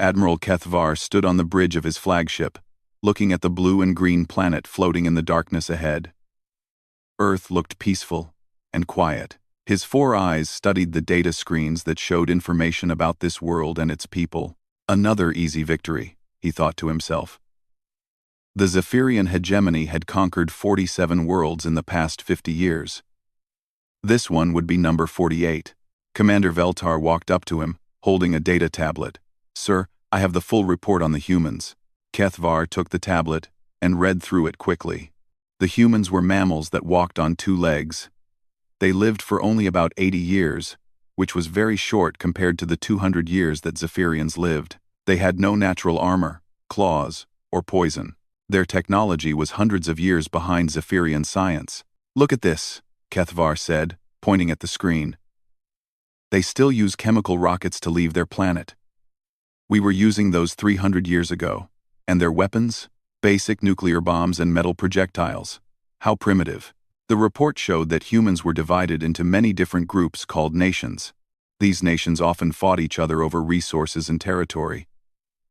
Admiral Kethvar stood on the bridge of his flagship, looking at the blue and green planet floating in the darkness ahead. Earth looked peaceful and quiet. His 4 eyes studied the data screens that showed information about this world and its people. Another easy victory, he thought to himself. The Zephyrian hegemony had conquered 47 worlds in the past 50 years. This one would be number 48. Commander Veltar walked up to him, holding a data tablet. "Sir, I have the full report on the humans." Kethvar took the tablet and read through it quickly. The humans were mammals that walked on 2 legs. They lived for only about 80 years, which was very short compared to the 200 years that Zephyrians lived. They had no natural armor, claws, or poison. Their technology was hundreds of years behind Zephyrian science. "Look at this," Kethvar said, pointing at the screen. "They still use chemical rockets to leave their planet. We were using those 300 years ago. And their weapons? Basic nuclear bombs and metal projectiles. How primitive." The report showed that humans were divided into many different groups called nations. These nations often fought each other over resources and territory.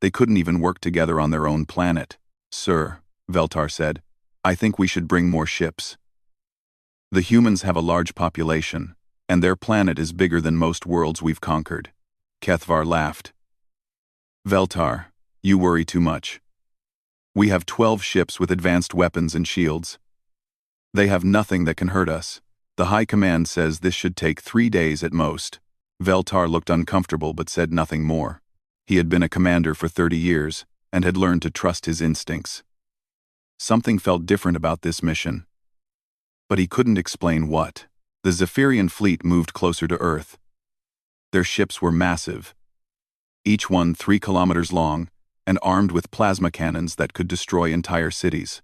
They couldn't even work together on their own planet. "Sir," Veltar said, "I think we should bring more ships. The humans have a large population, and their planet is bigger than most worlds we've conquered." Kethvar laughed. "Veltar, you worry too much. We have 12 ships with advanced weapons and shields. They have nothing that can hurt us. The High Command says this should take 3 days at most." Veltar looked uncomfortable but said nothing more. He had been a commander for 30 years and had learned to trust his instincts. Something felt different about this mission, but he couldn't explain what. The Zephyrian fleet moved closer to Earth. Their ships were massive, each one 3 kilometers long and armed with plasma cannons that could destroy entire cities.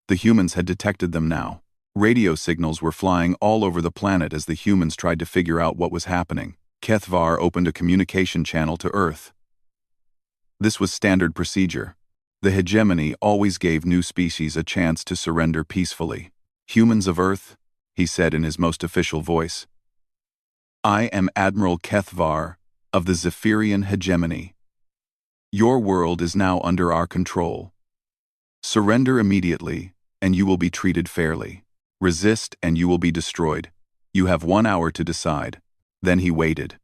The humans had detected them now. Radio signals were flying all over the planet as the humans tried to figure out what was happening. Kethvar opened a communication channel to Earth. This was standard procedure. The hegemony always gave new species a chance to surrender peacefully. "Humans of Earth," he said in his most official voice, "I am Admiral Kethvar of the Zephyrian hegemony. Your world is now under our control. Surrender immediately, and you will be treated fairly. Resist, and you will be destroyed. You have 1 hour to decide." Then he waited.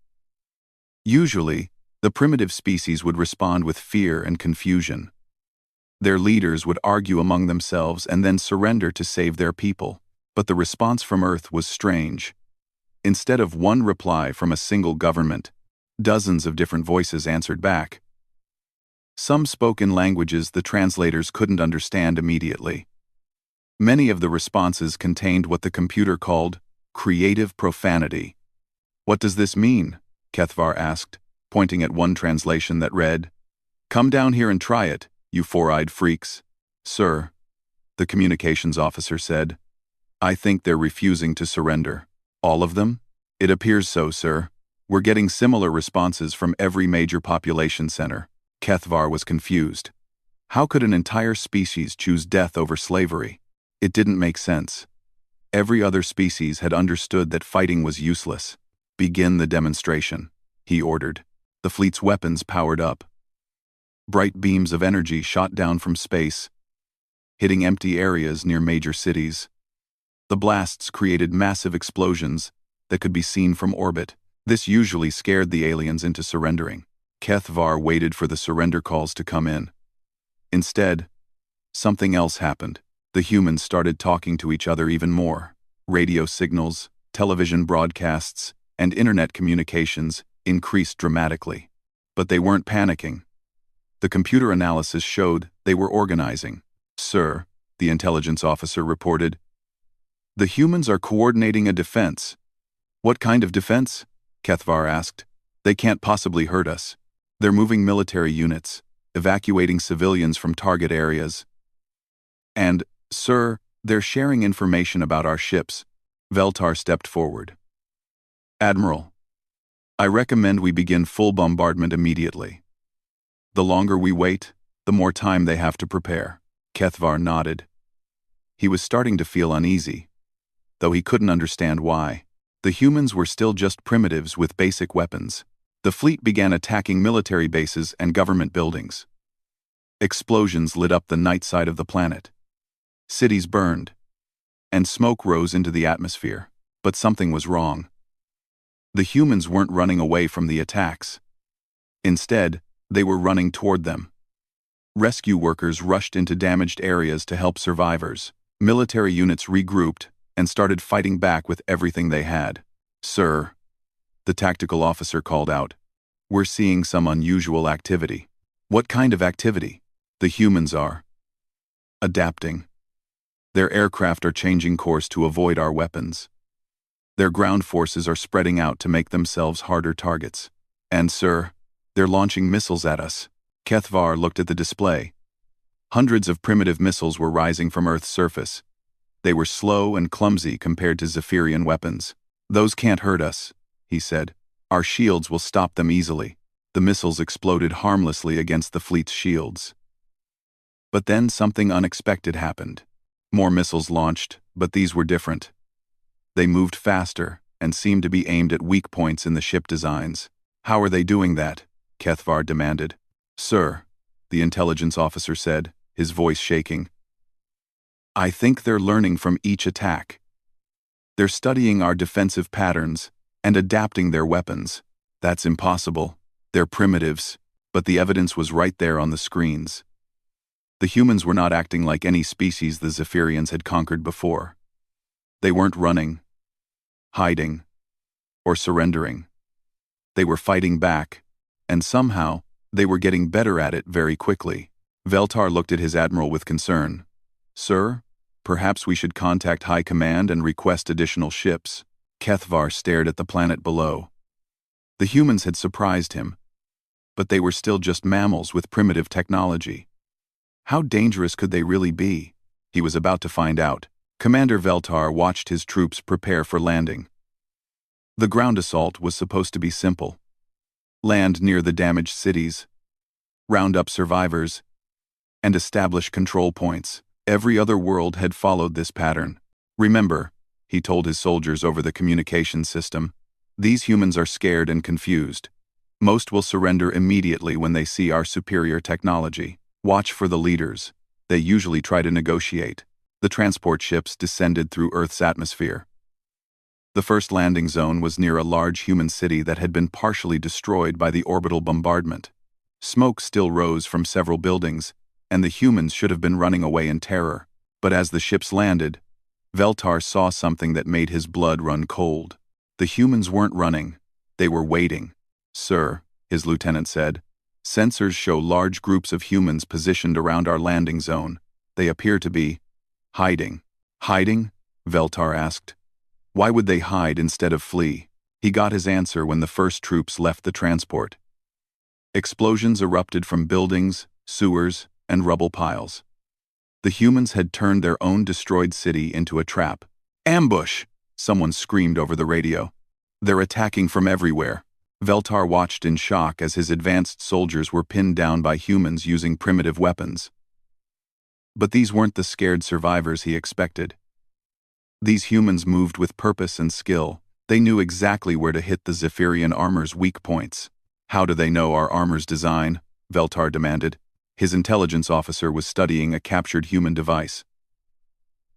Usually, the primitive species would respond with fear and confusion. Their leaders would argue among themselves and then surrender to save their people. But the response from Earth was strange. Instead of one reply from a single government, dozens of different voices answered back. Some spoke in languages the translators couldn't understand immediately. Many of the responses contained what the computer called creative profanity. "What does this mean?" Kethvar asked, pointing at one translation that read, "Come down here and try it, you 4-eyed freaks." "Sir," the communications officer said, "I think they're refusing to surrender." "All of them?" "It appears so, sir. We're getting similar responses from every major population center." Kethvar was confused. How could an entire species choose death over slavery? It didn't make sense. Every other species had understood that fighting was useless. "Begin the demonstration," he ordered. The fleet's weapons powered up. Bright beams of energy shot down from space, hitting empty areas near major cities. The blasts created massive explosions that could be seen from orbit. This usually scared the aliens into surrendering. Kethvar waited for the surrender calls to come in. Instead, something else happened. The humans started talking to each other even more. Radio signals, television broadcasts, and internet communications increased dramatically. But they weren't panicking. The computer analysis showed they were organizing. "Sir," the intelligence officer reported, "the humans are coordinating a defense." "What kind of defense?" Kethvar asked. "They can't possibly hurt us. They're moving military units, evacuating civilians from target areas. And, sir, they're sharing information about our ships." Veltar stepped forward. "Admiral, I recommend we begin full bombardment immediately. The longer we wait, the more time they have to prepare." Kethvar nodded. He was starting to feel uneasy, though he couldn't understand why. The humans were still just primitives with basic weapons. The fleet began attacking military bases and government buildings. Explosions lit up the night side of the planet. Cities burned, and smoke rose into the atmosphere. But something was wrong. The humans weren't running away from the attacks. Instead, they were running toward them. Rescue workers rushed into damaged areas to help survivors. Military units regrouped and started fighting back with everything they had. "Sir," the tactical officer called out, "we're seeing some unusual activity." "What kind of activity?" "The humans are adapting. Their aircraft are changing course to avoid our weapons. Their ground forces are spreading out to make themselves harder targets. And, sir, they're launching missiles at us." Kethvar looked at the display. Hundreds of primitive missiles were rising from Earth's surface. They were slow and clumsy compared to Zephyrian weapons. "Those can't hurt us," he said. "Our shields will stop them easily." The missiles exploded harmlessly against the fleet's shields. But then something unexpected happened. More missiles launched, but these were different. They moved faster and seemed to be aimed at weak points in the ship designs. "How are they doing that?" Kethvar demanded. "Sir," the intelligence officer said, his voice shaking, "I think they're learning from each attack. They're studying our defensive patterns and adapting their weapons." "That's impossible. They're primitives." But the evidence was right there on the screens. The humans were not acting like any species the Zephyrians had conquered before. They weren't running, hiding, or surrendering. They were fighting back, and somehow, they were getting better at it very quickly. Veltar looked at his admiral with concern. "Sir, perhaps we should contact High Command and request additional ships." Kethvar stared at the planet below. The humans had surprised him, but they were still just mammals with primitive technology. How dangerous could they really be? He was about to find out. Commander Veltar watched his troops prepare for landing. The ground assault was supposed to be simple. Land near the damaged cities, round up survivors, and establish control points. Every other world had followed this pattern. "Remember," he told his soldiers over the communication system, "these humans are scared and confused. Most will surrender immediately when they see our superior technology. Watch for the leaders. They usually try to negotiate." The transport ships descended through Earth's atmosphere. The first landing zone was near a large human city that had been partially destroyed by the orbital bombardment. Smoke still rose from several buildings, and the humans should have been running away in terror. But as the ships landed, Veltar saw something that made his blood run cold. The humans weren't running. They were waiting. "Sir," his lieutenant said, "sensors show large groups of humans positioned around our landing zone. They appear to be hiding." "Hiding?" Veltar asked. "Why would they hide instead of flee?" He got his answer when the first troops left the transport. Explosions erupted from buildings, sewers, and rubble piles. The humans had turned their own destroyed city into a trap. "Ambush!" someone screamed over the radio. "They're attacking from everywhere." Veltar watched in shock as his advanced soldiers were pinned down by humans using primitive weapons. But these weren't the scared survivors he expected. These humans moved with purpose and skill. They knew exactly where to hit the Zephyrian armor's weak points. "How do they know our armor's design?" Veltar demanded. His intelligence officer was studying a captured human device.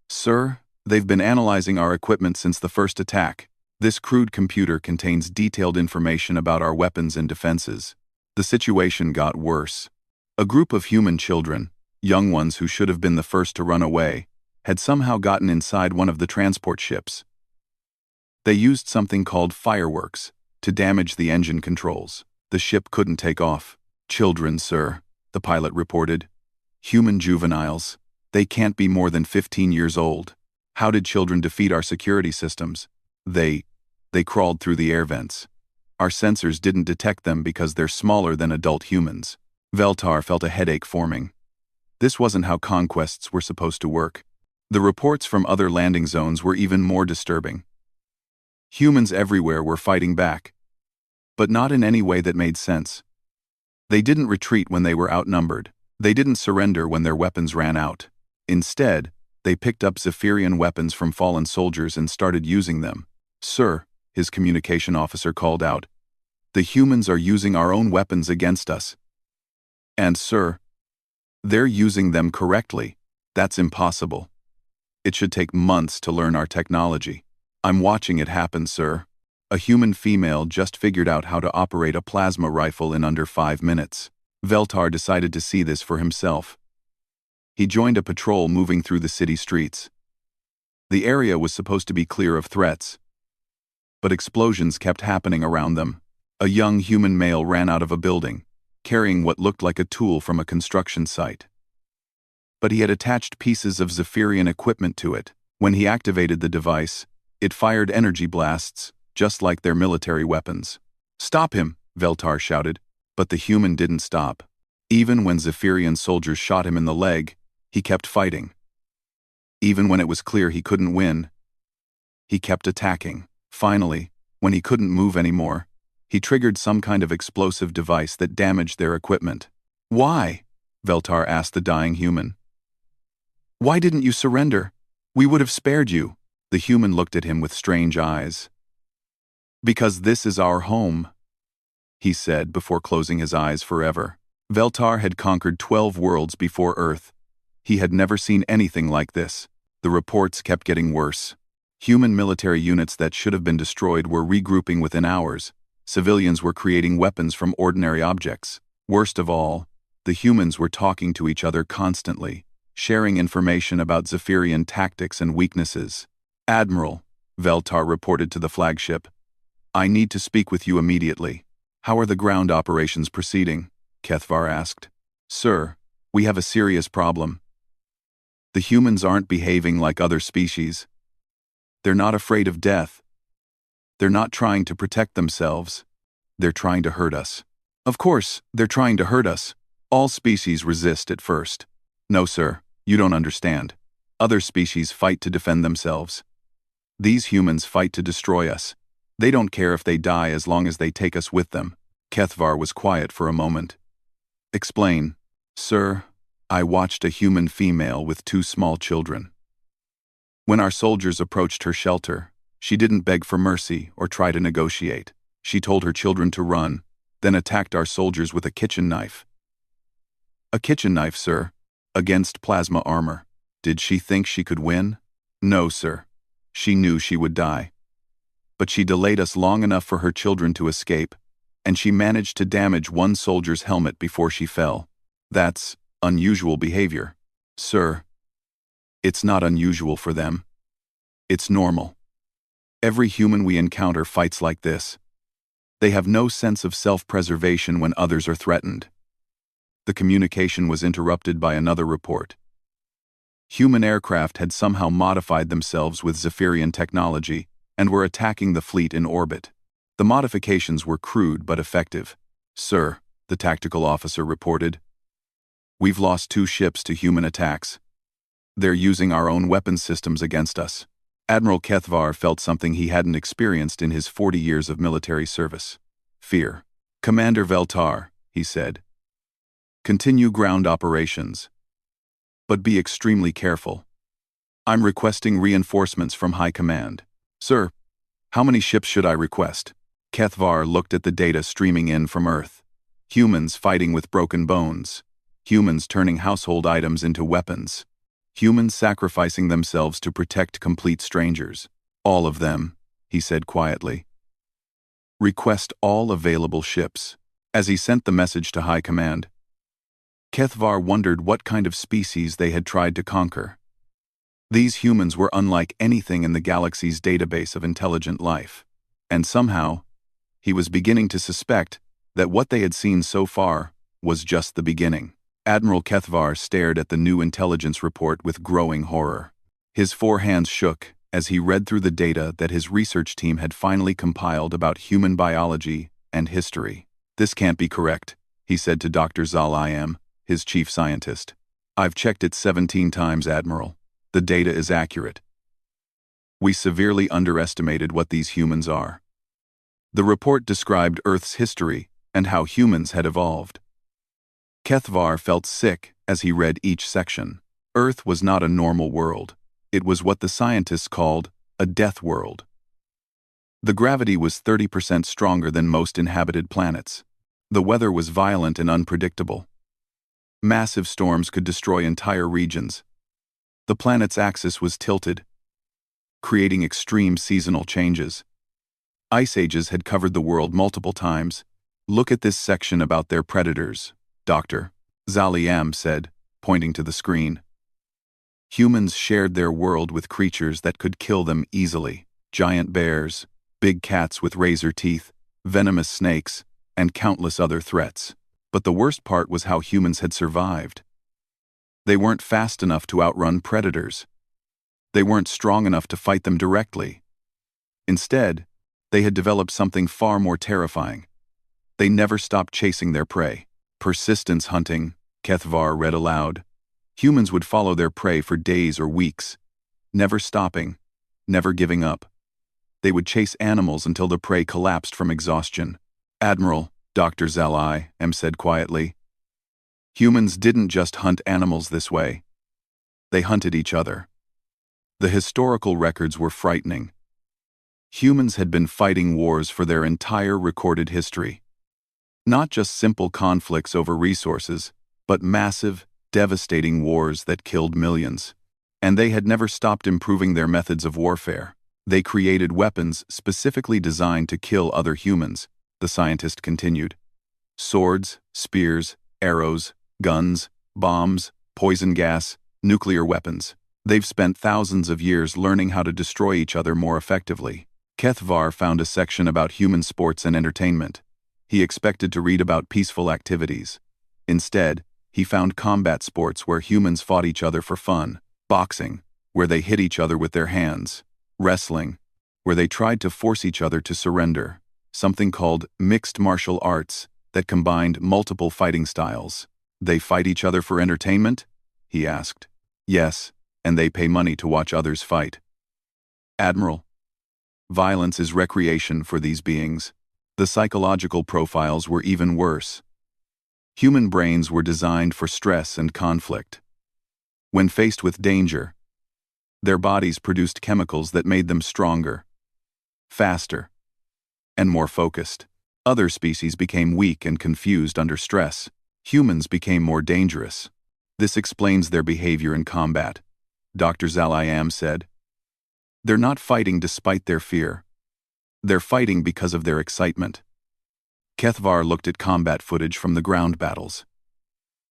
"Sir, they've been analyzing our equipment since the first attack. This crude computer contains detailed information about our weapons and defenses." The situation got worse. A group of human children, young ones who should have been the first to run away, had somehow gotten inside one of the transport ships. They used something called fireworks to damage the engine controls. The ship couldn't take off. "Children, sir," the pilot reported. "Human juveniles. They can't be more than 15 years old. How did children defeat our security systems?" They crawled through the air vents. Our sensors didn't detect them because they're smaller than adult humans." Veltar felt a headache forming. This wasn't how conquests were supposed to work. The reports from other landing zones were even more disturbing. Humans everywhere were fighting back, but not in any way that made sense. They didn't retreat when they were outnumbered. They didn't surrender when their weapons ran out. Instead, they picked up Zephyrian weapons from fallen soldiers and started using them. "Sir," his communication officer called out, The humans are using our own weapons against us. And, sir, they're using them correctly. That's impossible. It should take months to learn our technology. I'm watching it happen, sir. A human female just figured out how to operate a plasma rifle in under 5 minutes. Veltar decided to see this for himself. He joined a patrol moving through the city streets. The area was supposed to be clear of threats, but explosions kept happening around them. A young human male ran out of a building, carrying what looked like a tool from a construction site. But he had attached pieces of Zephyrian equipment to it. When he activated the device, it fired energy blasts, just like their military weapons. "Stop him!" Veltar shouted, but the human didn't stop. Even when Zephyrian soldiers shot him in the leg, he kept fighting. Even when it was clear he couldn't win, he kept attacking. Finally, when he couldn't move anymore, he triggered some kind of explosive device that damaged their equipment. "Why?" Veltar asked the dying human. "Why didn't you surrender? We would have spared you." The human looked at him with strange eyes. "Because this is our home," he said before closing his eyes forever. Veltar had conquered 12 worlds before Earth. He had never seen anything like this. The reports kept getting worse. Human military units that should have been destroyed were regrouping within hours. Civilians were creating weapons from ordinary objects. Worst of all, the humans were talking to each other constantly, sharing information about Zephyrian tactics and weaknesses. "Admiral," Veltar reported to the flagship, "I need to speak with you immediately." "How are the ground operations proceeding?" Kethvar asked. "Sir, we have a serious problem. The humans aren't behaving like other species. They're not afraid of death. They're not trying to protect themselves. They're trying to hurt us." "Of course, they're trying to hurt us. All species resist at first." "No, sir, you don't understand. Other species fight to defend themselves. These humans fight to destroy us. They don't care if they die as long as they take us with them." Kethvar was quiet for a moment. "Explain." "Sir, I watched a human female with 2 small children. When our soldiers approached her shelter, she didn't beg for mercy or try to negotiate. She told her children to run, then attacked our soldiers with a kitchen knife." "A kitchen knife, sir? Against plasma armor. Did she think she could win?" "No, sir. She knew she would die. But she delayed us long enough for her children to escape, and she managed to damage one soldier's helmet before she fell. That's unusual behavior." "Sir, it's not unusual for them. It's normal. Every human we encounter fights like this. They have no sense of self-preservation when others are threatened." The communication was interrupted by another report. Human aircraft had somehow modified themselves with Zephyrian technology and were attacking the fleet in orbit. The modifications were crude but effective. "Sir," the tactical officer reported, "we've lost 2 ships to human attacks. They're using our own weapon systems against us." Admiral Kethvar felt something he hadn't experienced in his 40 years of military service: fear. "Commander Veltar," he said, "continue ground operations. But be extremely careful. I'm requesting reinforcements from High Command." "Sir, how many ships should I request?" Kethvar looked at the data streaming in from Earth. Humans fighting with broken bones. Humans turning household items into weapons. Humans sacrificing themselves to protect complete strangers. "All of them," he said quietly. "Request all available ships." As he sent the message to High Command, Kethvar wondered what kind of species they had tried to conquer. These humans were unlike anything in the galaxy's database of intelligent life, and somehow, he was beginning to suspect that what they had seen so far was just the beginning. Admiral Kethvar stared at the new intelligence report with growing horror. His 4 hands shook as he read through the data that his research team had finally compiled about human biology and history. "This can't be correct," he said to Dr. Zal-I-Am, his chief scientist. "I've checked it 17 times, Admiral. The data is accurate. We severely underestimated what these humans are." The report described Earth's history and how humans had evolved. Kethvar felt sick as he read each section. Earth was not a normal world. It was what the scientists called a death world. The gravity was 30% stronger than most inhabited planets. The weather was violent and unpredictable. Massive storms could destroy entire regions. The planet's axis was tilted, creating extreme seasonal changes. Ice ages had covered the world multiple times. "Look at this section about their predators," Dr. Zaliam said, pointing to the screen. Humans shared their world with creatures that could kill them easily: giant bears, big cats with razor teeth, venomous snakes, and countless other threats. But the worst part was how humans had survived. They weren't fast enough to outrun predators. They weren't strong enough to fight them directly. Instead, they had developed something far more terrifying. They never stopped chasing their prey. "Persistence hunting," Kethvar read aloud. Humans would follow their prey for days or weeks, never stopping, never giving up. They would chase animals until the prey collapsed from exhaustion. "Admiral," Dr. Zaliam said quietly, "humans didn't just hunt animals this way. They hunted each other." The historical records were frightening. Humans had been fighting wars for their entire recorded history. Not just simple conflicts over resources, but massive, devastating wars that killed millions. And they had never stopped improving their methods of warfare. They created weapons specifically designed to kill other humans, the scientist continued. Swords, spears, arrows, guns, bombs, poison gas, nuclear weapons. They've spent thousands of years learning how to destroy each other more effectively. Kethvar found a section about human sports and entertainment. He expected to read about peaceful activities. Instead, he found combat sports where humans fought each other for fun, boxing, where they hit each other with their hands, wrestling, where they tried to force each other to surrender, something called mixed martial arts that combined multiple fighting styles. "They fight each other for entertainment?" he asked. "Yes, and they pay money to watch others fight." "Admiral, violence is recreation for these beings." The psychological profiles were even worse. Human brains were designed for stress and conflict. When faced with danger, their bodies produced chemicals that made them stronger, faster, and more focused. Other species became weak and confused under stress. Humans became more dangerous. "This explains their behavior in combat," Dr. Zaliam said. "They're not fighting despite their fear. They're fighting because of their excitement." Kethvar looked at combat footage from the ground battles.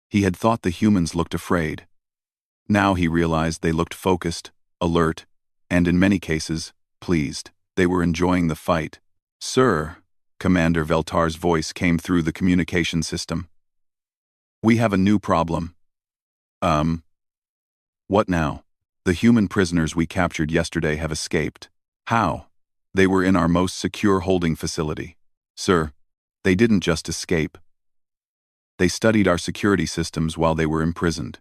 He had thought the humans looked afraid. Now he realized they looked focused, alert, and in many cases, pleased. They were enjoying the fight. "Sir," Commander Veltar's voice came through the communication system. "We have a new problem." What now?" "The human prisoners we captured yesterday have escaped." "How?" "They were in our most secure holding facility." "Sir, they didn't just escape. They studied our security systems while they were imprisoned.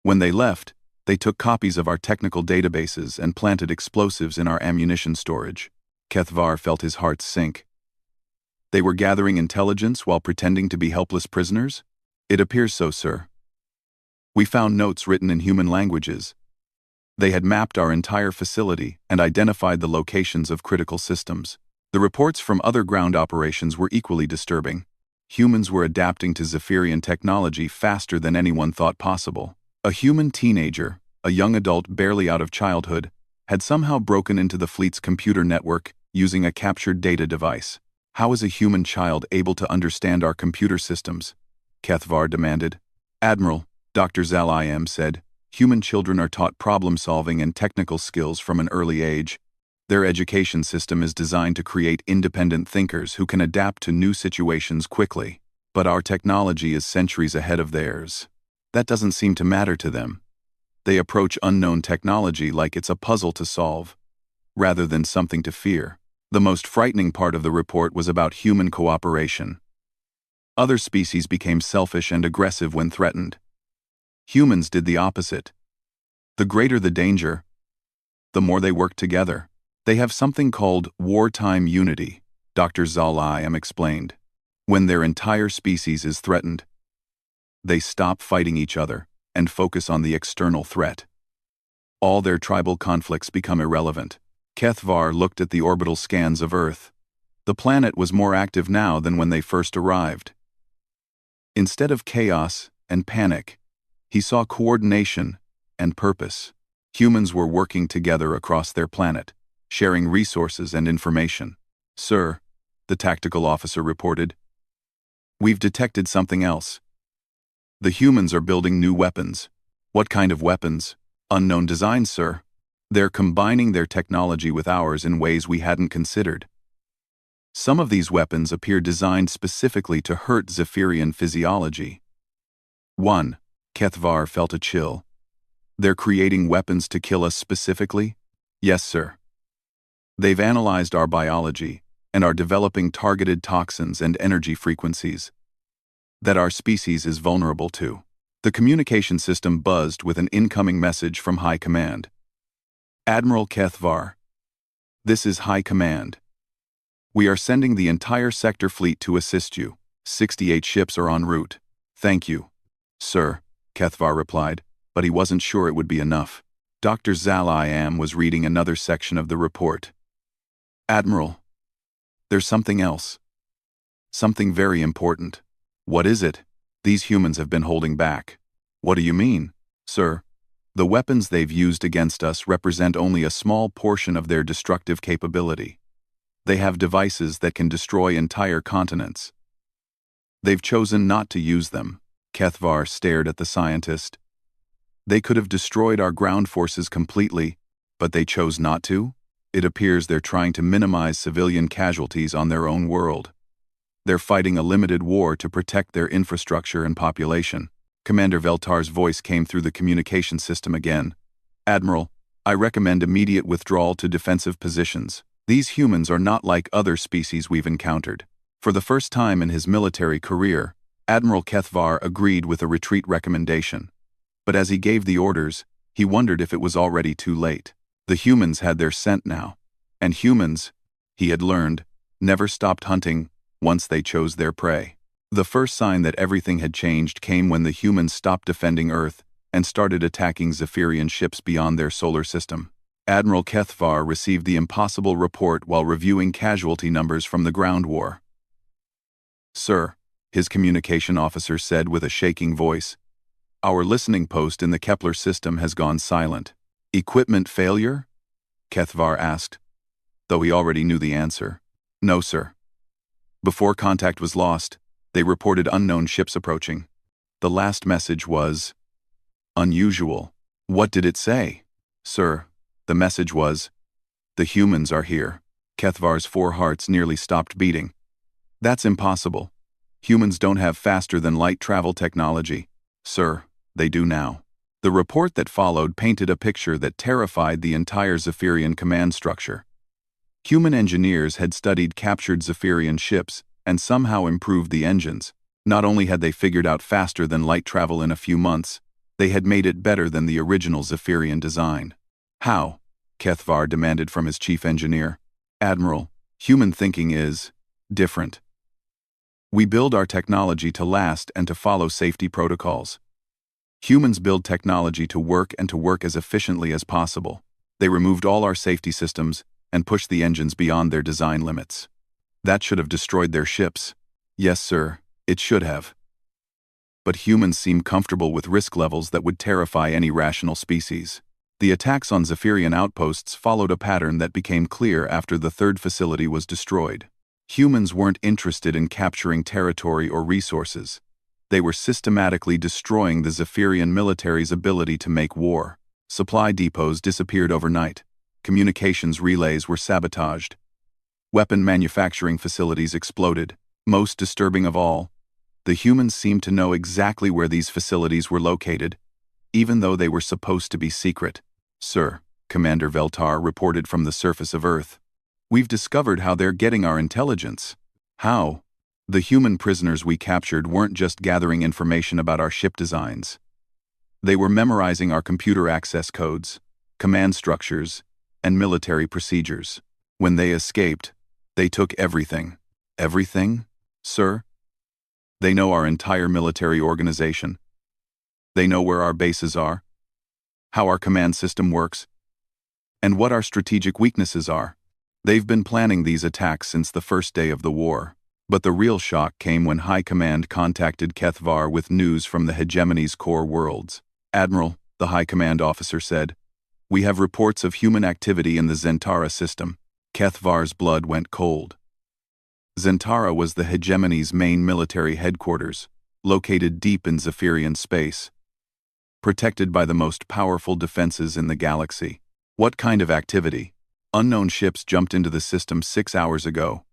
When they left, they took copies of our technical databases and planted explosives in our ammunition storage." Kethvar felt his heart sink. "They were gathering intelligence while pretending to be helpless prisoners?" "It appears so, sir. We found notes written in human languages. They had mapped our entire facility and identified the locations of critical systems. The reports from other ground operations were equally disturbing. Humans were adapting to Zephyrian technology faster than anyone thought possible. A human teenager, a young adult barely out of childhood, had somehow broken into the fleet's computer network using a captured data device. "How is a human child able to understand our computer systems?" Kethvar demanded. "Admiral," Dr. Zaliam said, "human children are taught problem-solving and technical skills from an early age. Their education system is designed to create independent thinkers who can adapt to new situations quickly. But our technology is centuries ahead of theirs. That doesn't seem to matter to them. They approach unknown technology like it's a puzzle to solve, rather than something to fear." The most frightening part of the report was about human cooperation. Other species became selfish and aggressive when threatened. Humans did the opposite. The greater the danger, the more they work together. "They have something called wartime unity," Dr. Zaliam explained. "When their entire species is threatened, they stop fighting each other and focus on the external threat. All their tribal conflicts become irrelevant. Kethvar looked at the orbital scans of Earth. The planet was more active now than when they first arrived. Instead of chaos and panic, he saw coordination and purpose. Humans were working together across their planet, sharing resources and information. "Sir," the tactical officer reported, "we've detected something else. The humans are building new weapons." "What kind of weapons?" "Unknown designs, sir. They're combining their technology with ours in ways we hadn't considered. Some of these weapons appear designed specifically to hurt Zephyrian physiology." 1. Kethvar felt a chill. "They're creating weapons to kill us specifically?" "Yes, sir. They've analyzed our biology and are developing targeted toxins and energy frequencies that our species is vulnerable to." The communication system buzzed with an incoming message from High Command. "Admiral Kethvar, this is High Command. We are sending the entire sector fleet to assist you. 68 ships are en route." "Thank you, sir," Kethvar replied, but he wasn't sure it would be enough. Dr. Zal-I-Am was reading another section of the report. "Admiral, there's something else. Something very important." "What is it?" "These humans have been holding back." "What do you mean?" "Sir, the weapons they've used against us represent only a small portion of their destructive capability. They have devices that can destroy entire continents. They've chosen not to use them." Kethvar stared at the scientist. "They could have destroyed our ground forces completely, but they chose not to? It appears they're trying to minimize civilian casualties on their own world. They're fighting a limited war to protect their infrastructure and population." Commander Veltar's voice came through the communication system again. "Admiral, I recommend immediate withdrawal to defensive positions. These humans are not like other species we've encountered." For the first time in his military career, Admiral Kethvar agreed with a retreat recommendation. But as he gave the orders, he wondered if it was already too late. The humans had their scent now. And humans, he had learned, never stopped hunting once they chose their prey. The first sign that everything had changed came when the humans stopped defending Earth and started attacking Zephyrian ships beyond their solar system. Admiral Kethvar received the impossible report while reviewing casualty numbers from the ground war. "Sir," his communication officer said with a shaking voice, "our listening post in the Kepler system has gone silent." "Equipment failure?" Kethvar asked, though he already knew the answer. "No, sir. Before contact was lost, they reported unknown ships approaching. The last message was unusual." "What did it say?" "Sir, the message was, 'The humans are here.'" Kethvar's 4 hearts nearly stopped beating. "That's impossible. Humans don't have faster-than-light travel technology." "Sir, they do now." The report that followed painted a picture that terrified the entire Zephyrian command structure. Human engineers had studied captured Zephyrian ships and somehow improved the engines. Not only had they figured out faster-than-light travel in a few months, they had made it better than the original Zephyrian design. "How?" Kethvar demanded from his chief engineer. "Admiral, human thinking is different. We build our technology to last and to follow safety protocols. Humans build technology to work and to work as efficiently as possible. They removed all our safety systems and pushed the engines beyond their design limits. That should have destroyed their ships." "Yes, sir, it should have. But humans seem comfortable with risk levels that would terrify any rational species." The attacks on Zephyrian outposts followed a pattern that became clear after the third facility was destroyed. Humans weren't interested in capturing territory or resources. They were systematically destroying the Zephyrian military's ability to make war. Supply depots disappeared overnight. Communications relays were sabotaged. Weapon manufacturing facilities exploded. Most disturbing of all, the humans seemed to know exactly where these facilities were located, even though they were supposed to be secret. "Sir," Commander Veltar reported from the surface of Earth, "we've discovered how they're getting our intelligence." "How?" "The human prisoners we captured weren't just gathering information about our ship designs. They were memorizing our computer access codes, command structures, and military procedures. When they escaped, they took everything." "Everything, sir?" "They know our entire military organization. They know where our bases are, how our command system works, and what our strategic weaknesses are. They've been planning these attacks since the first day of the war. But the real shock came when High Command contacted Kethvar with news from the hegemony's core worlds. "Admiral," the High Command officer said, "we have reports of human activity in the Zentara system." Kethvar's blood went cold. Zentara was the hegemony's main military headquarters, located deep in Zephyrian space, protected by the most powerful defenses in the galaxy. What kind of activity? Unknown ships jumped into the system 6 hours ago.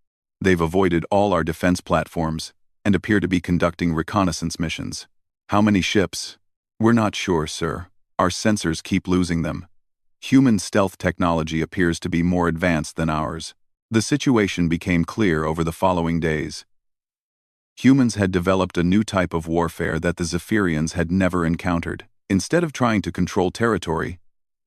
They've avoided all our defense platforms and appear to be conducting reconnaissance missions. How many ships? We're not sure, sir. Our sensors keep losing them. Human stealth technology appears to be more advanced than ours. The situation became clear over the following days. Humans had developed a new type of warfare that the Zephyrians had never encountered. Instead of trying to control territory,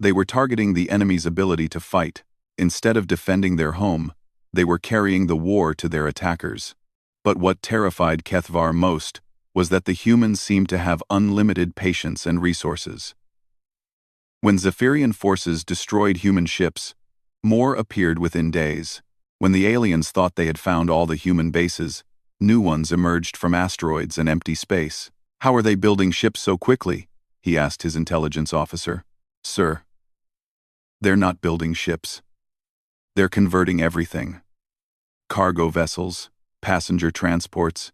they were targeting the enemy's ability to fight. Instead of defending their home, they were carrying the war to their attackers. But what terrified Kethvar most was that the humans seemed to have unlimited patience and resources. When Zephyrian forces destroyed human ships, more appeared within days. When the aliens thought they had found all the human bases, new ones emerged from asteroids and empty space. "How are they building ships so quickly?" he asked his intelligence officer. "Sir, they're not building ships. They're converting everything. Cargo vessels, passenger transports,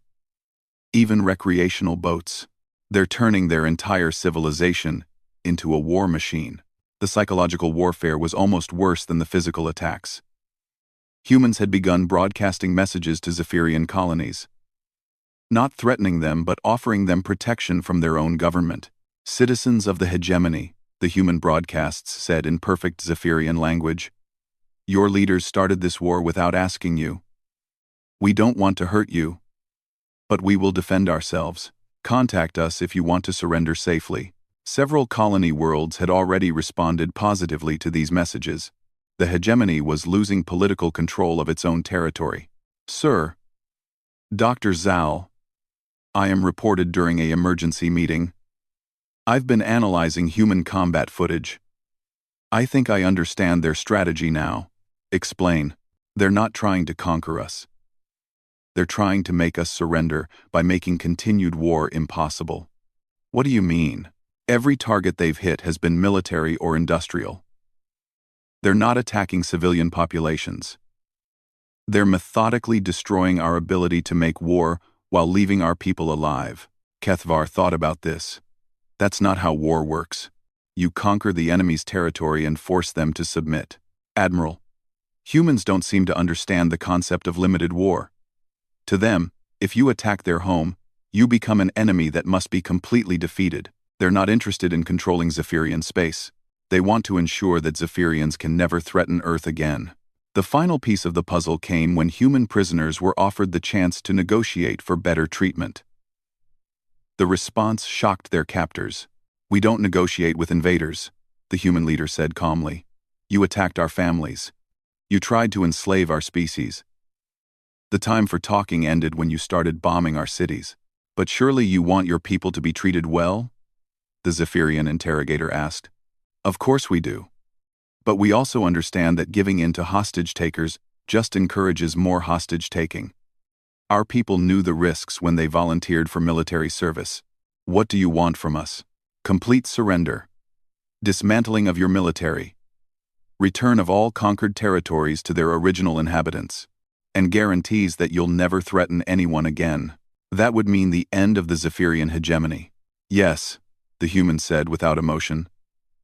even recreational boats. They're turning their entire civilization into a war machine." The psychological warfare was almost worse than the physical attacks. Humans had begun broadcasting messages to Zephyrian colonies, not threatening them but offering them protection from their own government. "Citizens of the hegemony," the human broadcasts said in perfect Zephyrian language, "your leaders started this war without asking you. We don't want to hurt you, but we will defend ourselves. Contact us if you want to surrender safely." Several colony worlds had already responded positively to these messages. The hegemony was losing political control of its own territory. "Sir, Dr. Zal, I am reported during an emergency meeting. I've been analyzing human combat footage. I think I understand their strategy now." "Explain." "They're not trying to conquer us. They're trying to make us surrender by making continued war impossible." "What do you mean?" "Every target they've hit has been military or industrial. They're not attacking civilian populations. They're methodically destroying our ability to make war while leaving our people alive." Kethvar thought about this. "That's not how war works. You conquer the enemy's territory and force them to submit." "Admiral, humans don't seem to understand the concept of limited war. To them, if you attack their home, you become an enemy that must be completely defeated. They're not interested in controlling Zephyrian space. They want to ensure that Zephyrians can never threaten Earth again." The final piece of the puzzle came when human prisoners were offered the chance to negotiate for better treatment. The response shocked their captors. "We don't negotiate with invaders," the human leader said calmly. "You attacked our families. You tried to enslave our species. The time for talking ended when you started bombing our cities. But surely you want your people to be treated well?" the Zephyrian interrogator asked. "Of course we do. But we also understand that giving in to hostage-takers just encourages more hostage-taking. Our people knew the risks when they volunteered for military service. What do you want from us? Complete surrender. Dismantling of your military. Return of all conquered territories to their original inhabitants. And guarantees that you'll never threaten anyone again. That would mean the end of the Zephyrian hegemony." "Yes," the human said without emotion.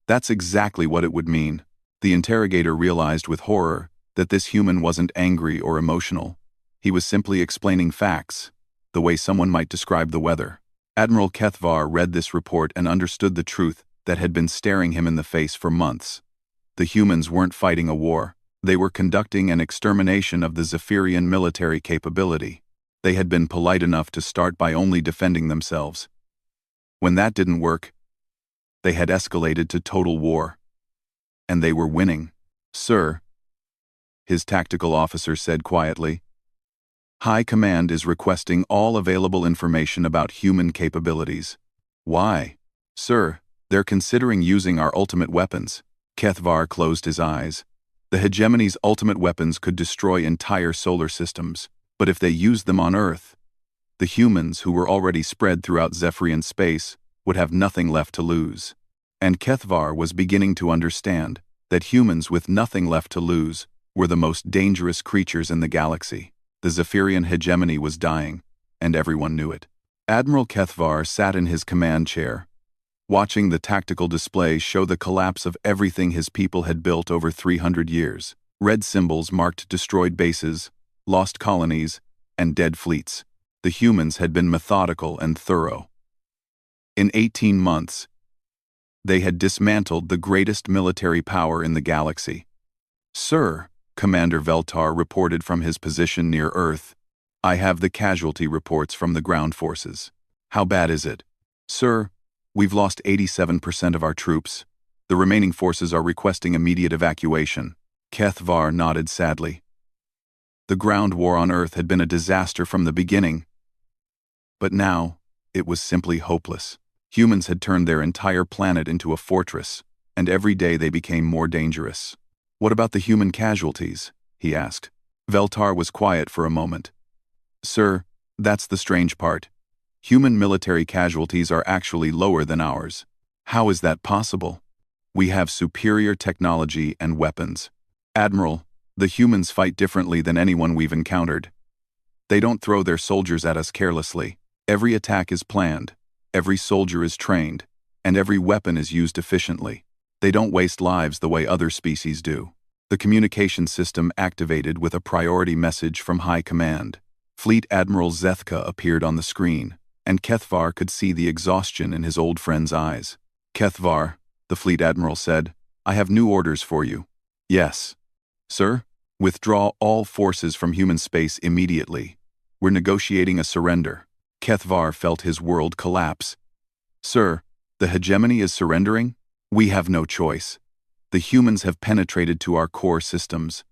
"That's exactly what it would mean." The interrogator realized with horror that this human wasn't angry or emotional. He was simply explaining facts, the way someone might describe the weather. Admiral Kethvar read this report and understood the truth that had been staring him in the face for months. The humans weren't fighting a war. They were conducting an extermination of the Zephyrian military capability. They had been polite enough to start by only defending themselves. When that didn't work, they had escalated to total war. And they were winning. "Sir," his tactical officer said quietly, "High Command is requesting all available information about human capabilities." "Why?" "Sir, they're considering using our ultimate weapons. Kethvar closed his eyes. The hegemony's ultimate weapons could destroy entire solar systems, but if they used them on Earth, the humans, who were already spread throughout Zephyrian space, would have nothing left to lose. And Kethvar was beginning to understand that humans with nothing left to lose were the most dangerous creatures in the galaxy. The Zephyrian hegemony was dying, and everyone knew it. Admiral Kethvar sat in his command chair, watching the tactical display show the collapse of everything his people had built over 300 years. Red symbols marked destroyed bases, lost colonies, and dead fleets. The humans had been methodical and thorough. In 18 months, they had dismantled the greatest military power in the galaxy. "Sir," Commander Veltar reported from his position near Earth, "I have the casualty reports from the ground forces." "How bad is it?" "Sir, we've lost 87% of our troops. The remaining forces are requesting immediate evacuation." Kethvar nodded sadly. The ground war on Earth had been a disaster from the beginning, but now it was simply hopeless. Humans had turned their entire planet into a fortress, and every day they became more dangerous. "What about the human casualties?" he asked. Veltar was quiet for a moment. "Sir, that's the strange part. Human military casualties are actually lower than ours." "How is that possible?" "We have superior technology and weapons. Admiral, the humans fight differently than anyone we've encountered. They don't throw their soldiers at us carelessly. Every attack is planned, every soldier is trained, and every weapon is used efficiently. They don't waste lives the way other species do." The communication system activated with a priority message from High Command. Fleet Admiral Zethka appeared on the screen, and Kethvar could see the exhaustion in his old friend's eyes. "Kethvar," the Fleet Admiral said, "I have new orders for you." "Yes." "Sir, withdraw all forces from human space immediately. We're negotiating a surrender." Kethvar felt his world collapse. "Sir, the hegemony is surrendering? We have no choice. The humans have penetrated to our core systems.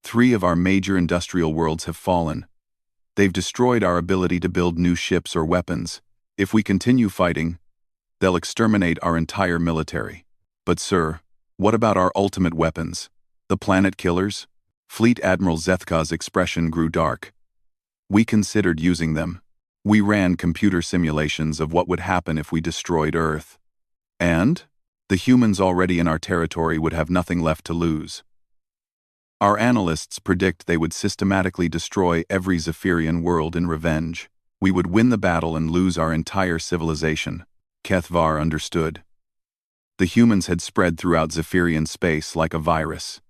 3 of our major industrial worlds have fallen. They've destroyed our ability to build new ships or weapons. If we continue fighting, they'll exterminate our entire military." "But sir, what about our ultimate weapons? The planet killers?" Fleet Admiral Zethka's expression grew dark. "We considered using them. We ran computer simulations of what would happen if we destroyed Earth. And the humans already in our territory would have nothing left to lose. Our analysts predict they would systematically destroy every Zephyrian world in revenge. We would win the battle and lose our entire civilization." Kethvar understood. The humans had spread throughout Zephyrian space like a virus.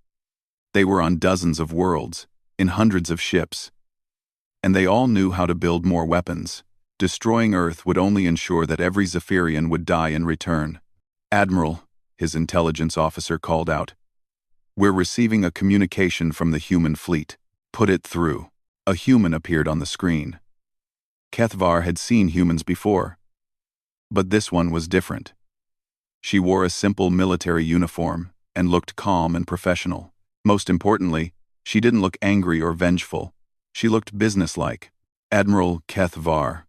They were on dozens of worlds, in hundreds of ships, and they all knew how to build more weapons. Destroying Earth would only ensure that every Zephyrian would die in return. "Admiral," his intelligence officer called out, "we're receiving a communication from the human fleet. Put it through." A human appeared on the screen. Kethvar had seen humans before, but this one was different. She wore a simple military uniform and looked calm and professional. Most importantly, she didn't look angry or vengeful. She looked businesslike. "Admiral Kethvar,"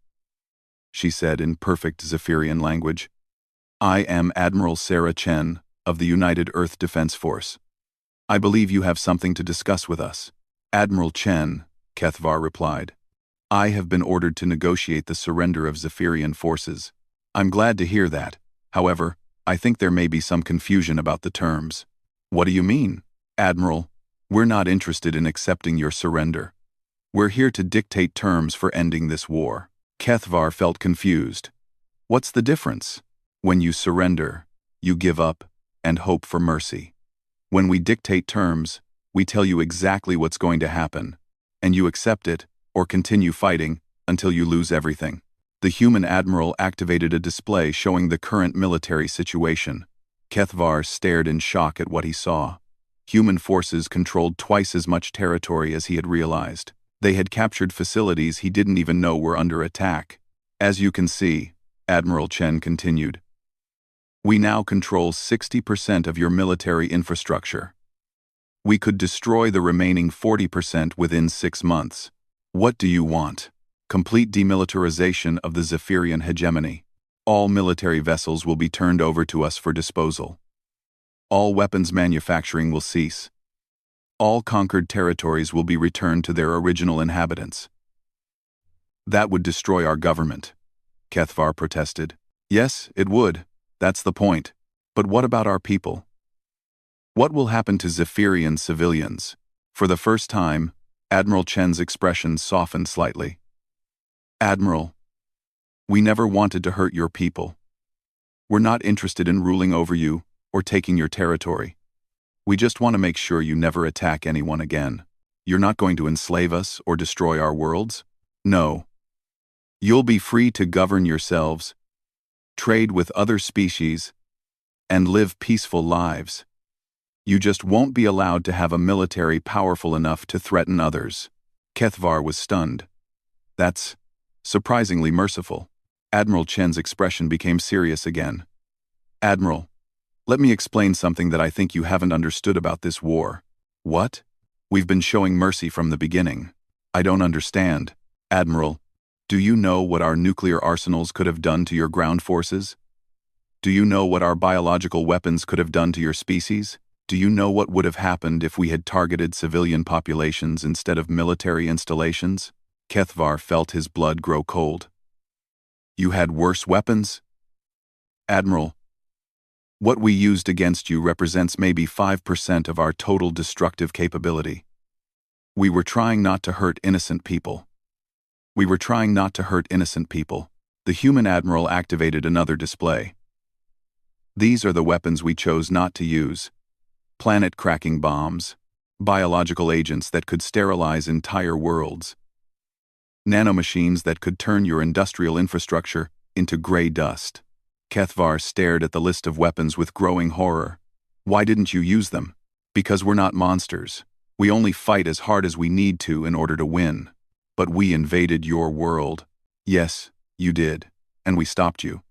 she said in perfect Zephyrian language. "I am Admiral Sarah Chen of the United Earth Defense Force. I believe you have something to discuss with us." "Admiral Chen," Kethvar replied, "I have been ordered to negotiate the surrender of Zephyrian forces. I'm glad to hear that. However, I think there may be some confusion about the terms." "What do you mean?" "Admiral, we're not interested in accepting your surrender. We're here to dictate terms for ending this war." Kethvar felt confused. "What's the difference?" "When you surrender, you give up and hope for mercy. When we dictate terms, we tell you exactly what's going to happen, and you accept it or continue fighting until you lose everything." The human admiral activated a display showing the current military situation. Kethvar stared in shock at what he saw. Human forces controlled twice as much territory as he had realized. They had captured facilities he didn't even know were under attack. "As you can see," Admiral Chen continued, "we now control 60% of your military infrastructure. We could destroy the remaining 40% within 6 months. What do you want?" "Complete demilitarization of the Zephyrian hegemony. All military vessels will be turned over to us for disposal." All weapons manufacturing will cease. All conquered territories will be returned to their original inhabitants. That would destroy our government, Kethvar protested. Yes, it would. That's the point. But what about our people? What will happen to Zephyrian civilians? For the first time, Admiral Chen's expression softened slightly. Admiral, we never wanted to hurt your people. We're not interested in ruling over you or taking your territory. We just want to make sure you never attack anyone again. You're not going to enslave us or destroy our worlds? No. You'll be free to govern yourselves, trade with other species, and live peaceful lives. You just won't be allowed to have a military powerful enough to threaten others. Kethvar was stunned. That's surprisingly merciful. Admiral Chen's expression became serious again. Admiral, let me explain something that I think you haven't understood about this war. What? We've been showing mercy from the beginning. I don't understand. Admiral, do you know what our nuclear arsenals could have done to your ground forces? Do you know what our biological weapons could have done to your species? Do you know what would have happened if we had targeted civilian populations instead of military installations? Kethvar felt his blood grow cold. You had worse weapons? Admiral, what we used against you represents maybe 5% of our total destructive capability. We were trying not to hurt innocent people. The human admiral activated another display. These are the weapons we chose not to use. Planet-cracking bombs, biological agents that could sterilize entire worlds, nanomachines that could turn your industrial infrastructure into gray dust. Kethvar stared at the list of weapons with growing horror. Why didn't you use them? Because we're not monsters. We only fight as hard as we need to in order to win. But we invaded your world. Yes, you did, and we stopped you.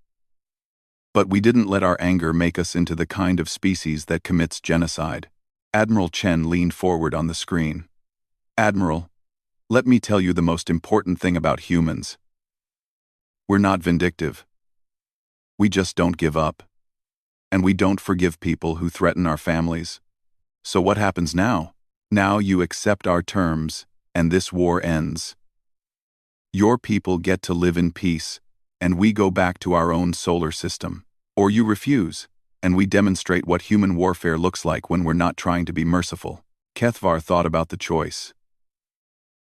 But we didn't let our anger make us into the kind of species that commits genocide. Admiral Chen leaned forward on the screen. Admiral, let me tell you the most important thing about humans. We're not vindictive. We just don't give up. And we don't forgive people who threaten our families. So what happens now? Now you accept our terms, and this war ends. Your people get to live in peace, and we go back to our own solar system. Or you refuse, and we demonstrate what human warfare looks like when we're not trying to be merciful. Kethvar thought about the choice.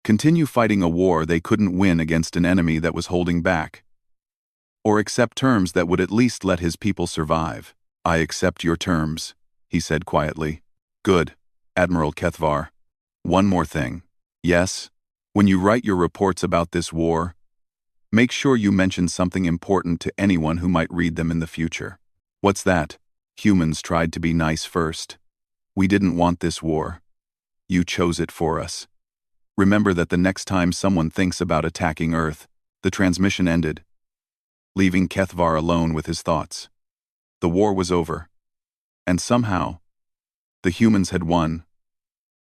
Continue fighting a war they couldn't win against an enemy that was holding back. Or accept terms that would at least let his people survive. I accept your terms, he said quietly. Good, Admiral Kethvar. One more thing. Yes, when you write your reports about this war, make sure you mention something important to anyone who might read them in the future. What's that? Humans tried to be nice first. We didn't want this war. You chose it for us. Remember that the next time someone thinks about attacking Earth, the transmission ended, leaving Kethvar alone with his thoughts. The war was over. And somehow, the humans had won,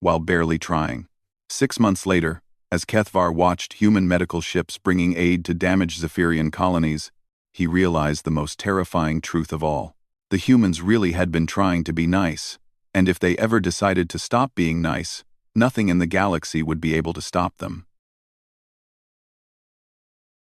while barely trying. 6 months later, as Kethvar watched human medical ships bringing aid to damaged Zephyrian colonies, he realized the most terrifying truth of all. The humans really had been trying to be nice, and if they ever decided to stop being nice, nothing in the galaxy would be able to stop them.